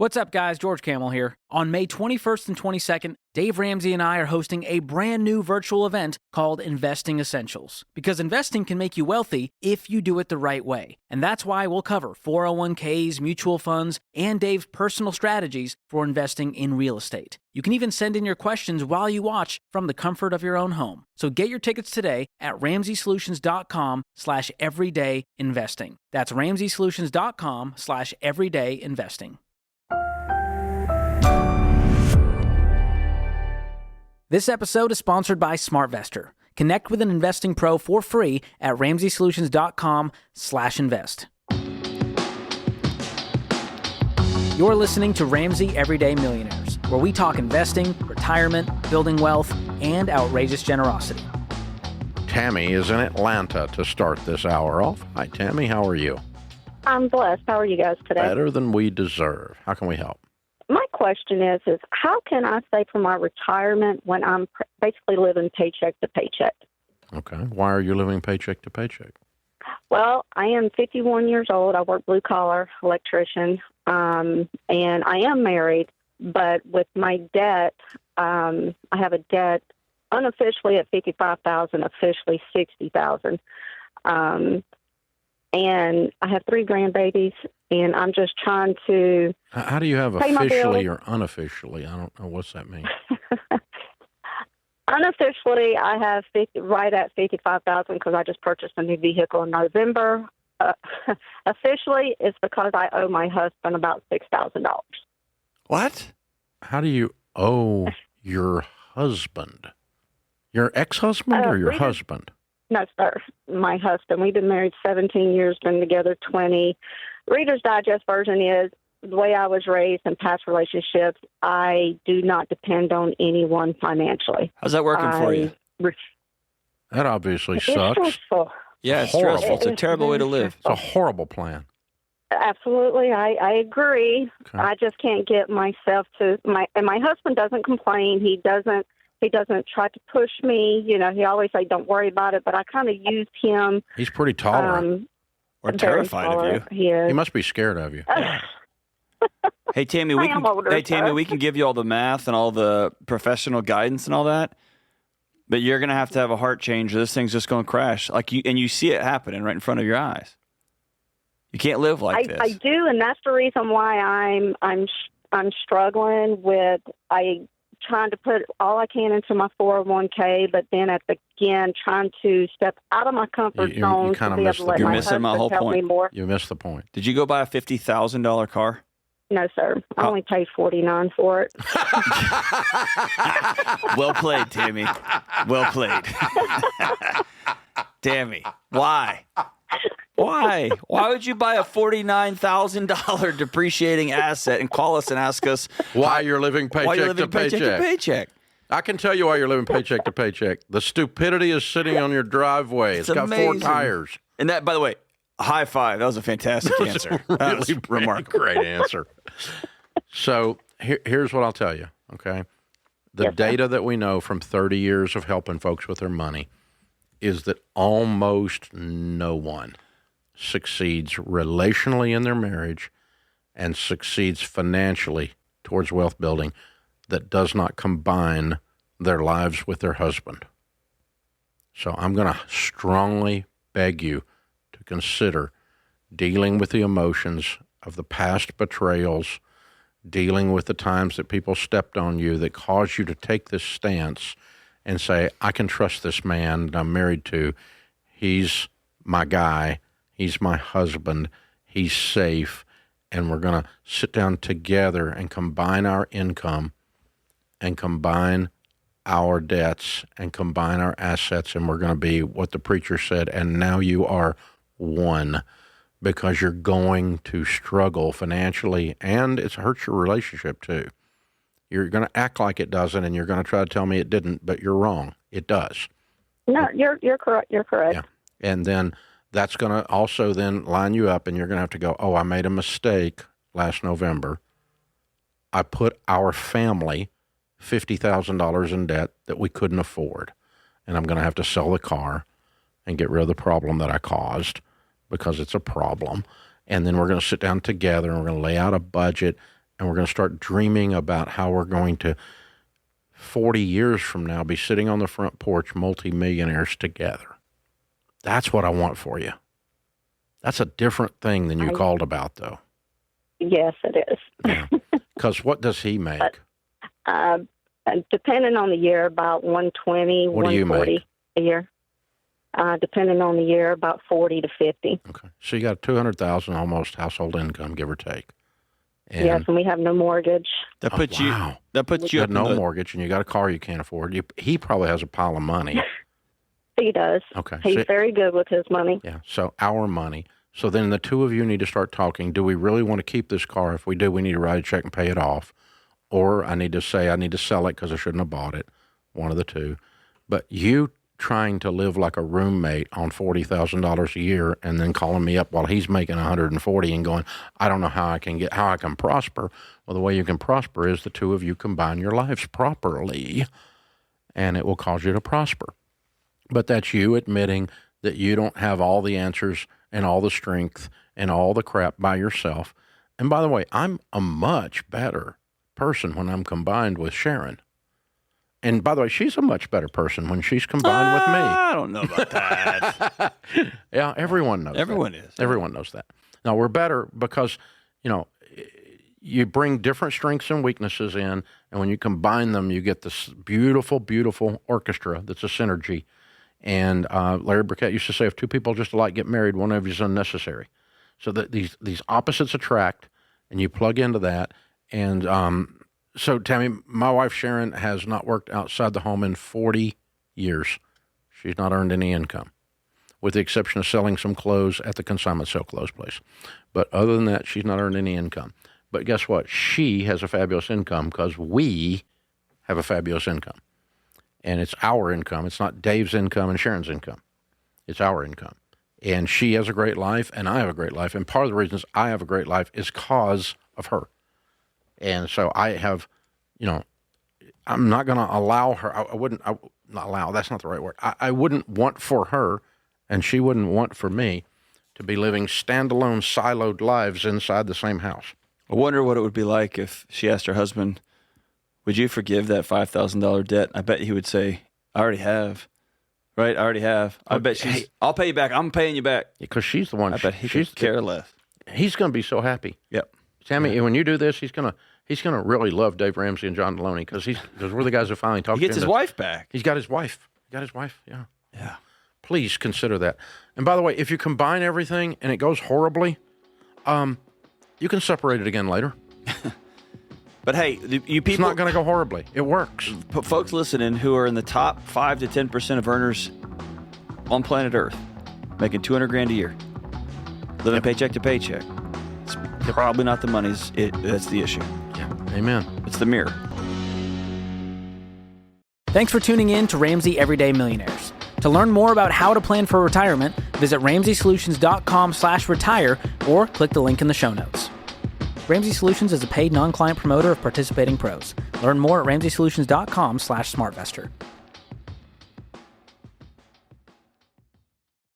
What's up, guys? George Camel here. On May 21st and 22nd, Dave Ramsey and I are hosting a brand new virtual event called Investing Essentials. Because investing can make you wealthy if you do it the right way. And that's why we'll cover 401ks, mutual funds, and Dave's personal strategies for investing in real estate. You can even send in your questions while you watch from the comfort of your own home. So get your tickets today at RamseySolutions.com/everydayinvesting. That's RamseySolutions.com/everydayinvesting. This episode is sponsored by SmartVestor. Connect with an investing pro for free at RamseySolutions.com/invest. You're listening to Ramsey Everyday Millionaires, where we talk investing, retirement, building wealth, and outrageous generosity. Tammy is in Atlanta to start this hour off. Hi, Tammy. How are you? I'm blessed. How are you guys today? Better than we deserve. How can we help? My question is how can I save for my retirement when I'm basically living paycheck to paycheck? Okay. Why are you living paycheck to paycheck? Well, I am 51 years old. I work blue-collar electrician, and I am married. But with my debt, I have a debt unofficially at $55,000, officially $60,000. And I have 3 grandbabies, and I'm just trying to. How do you have officially or unofficially? I don't know. What's that mean? Unofficially, I have right at $55,000 because I just purchased a new vehicle in November. Officially, it's because I owe my husband about $6,000. What? How do you owe your husband? Your ex-husband or your husband? No, sir. My husband. We've been married 17 years, been together 20. Reader's Digest version is the way I was raised in past relationships. I do not depend on anyone financially. How's that working for you? That obviously it's sucks. Stressful. Yeah, it's stressful. It's a terrible way to live. It's a horrible plan. Absolutely. I agree. Okay. I just can't get myself to and my husband doesn't complain. He doesn't try to push me. You know, he always say, don't worry about it. But I kind of used him. He's pretty tolerant. Or terrified of you. He must be scared of you. Hey, Tammy, we can give you all the math and all the professional guidance and all that. But you're going to have a heart change or this thing's just going to crash. And you see it happening right in front of your eyes. You can't live like this. I do, and that's the reason why I'm struggling with trying to put all I can into my 401k, but then again trying to step out of my comfort zone to be able to let my husband help me more. You missed the point. Did you go buy a $50,000 car? No, sir. I only paid $49,000 for it. Well played, Tammy. Well played. Tammy, why? Why? Why would you buy a $49,000 depreciating asset and call us and ask us why you're living paycheck to paycheck? I can tell you why you're living paycheck to paycheck. The stupidity is sitting on your driveway. It's got amazing. 4 tires. And that, by the way, a high five. That was a fantastic answer. That was remarkable. Great answer. So here's what I'll tell you, okay? The data that we know from 30 years of helping folks with their money is that almost no one succeeds relationally in their marriage and succeeds financially towards wealth building that does not combine their lives with their husband. So I'm going to strongly beg you to consider dealing with the emotions of the past betrayals, dealing with the times that people stepped on you that caused you to take this stance and say, I can trust this man that I'm married to. He's my guy. He's my husband. He's safe. And we're going to sit down together and combine our income and combine our debts and combine our assets. And we're going to be what the preacher said. And now you are one, because you're going to struggle financially and it hurts your relationship too. You're going to act like it doesn't, and you're going to try to tell me it didn't, but you're wrong. It does. No, you're correct. You're correct. Yeah. And then that's going to also then line you up, and you're going to have to go, oh, I made a mistake last November. I put our family $50,000 in debt that we couldn't afford, and I'm going to have to sell the car and get rid of the problem that I caused because it's a problem. And then we're going to sit down together, and we're going to lay out a budget, and we're going to start dreaming about how we're going to, 40 years from now, be sitting on the front porch, multimillionaires together. That's what I want for you. That's a different thing than you called about, though. Yes, it is. Yeah. Because what does he make? Depending on the year, about 120, What do you 140 make? a year. Depending on the year, about 40 to 50. Okay. So you got 200,000 almost household income, give or take. And Yes, and we have no mortgage. That puts wow. That puts You you got up in no the- mortgage, and you got a car you can't afford. He probably has a pile of money. He does. Okay. He's So- very good with his money. Yeah. So our money. So then the two of you need to start talking. Do we really want to keep this car? If we do, we need to write a check and pay it off. Or I need to say I need to sell it because I shouldn't have bought it. One of the two. But you trying to live like a roommate on $40,000 a year and then calling me up while he's making 140 and going, I don't know how I can prosper. Well, the way you can prosper is the two of you combine your lives properly, and it will cause you to prosper. But that's you admitting that you don't have all the answers and all the strength and all the crap by yourself. And by the way, I'm a much better person when I'm combined with Sharon. And by the way, she's a much better person when she's combined with me. I don't know about that. Yeah, everyone knows Everyone that. is. Everyone knows that. Now, we're better because, you bring different strengths and weaknesses in, and when you combine them, you get this beautiful, beautiful orchestra that's a synergy. And Larry Burkett used to say, if two people just alike get married, one of you is unnecessary. So that these opposites attract, and you plug into that. And so, Tammy, my wife Sharon has not worked outside the home in 40 years. She's not earned any income, with the exception of selling some clothes at the consignment sale clothes place. But other than that, she's not earned any income. But guess what? She has a fabulous income because we have a fabulous income. And it's our income. It's not Dave's income and Sharon's income. It's our income. And she has a great life, and I have a great life. And part of the reasons I have a great life is because of her. And so I have, I'm not going to allow her. Not allow, that's not the right word. I wouldn't want for her, and she wouldn't want for me, to be living standalone, siloed lives inside the same house. I wonder what it would be like if she asked her husband, would you forgive that $5,000 debt? I bet he would say, I already have. Right? I already have. I bet I'll pay you back. I'm paying you back. Because she's the one. I bet he could care less. He's going to be so happy. Yep. Tammy, when you do this, he's gonna really love Dave Ramsey and John Deloney because we're the guys who finally talk. He gets his wife back. He's got his wife. Yeah. Yeah. Please consider that. And by the way, if you combine everything and it goes horribly, you can separate it again later. But hey, you people, it's not going to go horribly. It works. Folks listening who are in the top 5 to 10% of earners on planet Earth, making $200,000 a year, living paycheck to paycheck. It's probably not the money. That's the issue. Yeah. Amen. It's the mirror. Thanks for tuning in to Ramsey Everyday Millionaires. To learn more about how to plan for retirement, visit RamseySolutions.com/retire or click the link in the show notes. Ramsey Solutions is a paid non-client promoter of participating pros. Learn more at RamseySolutions.com/SmartVestor.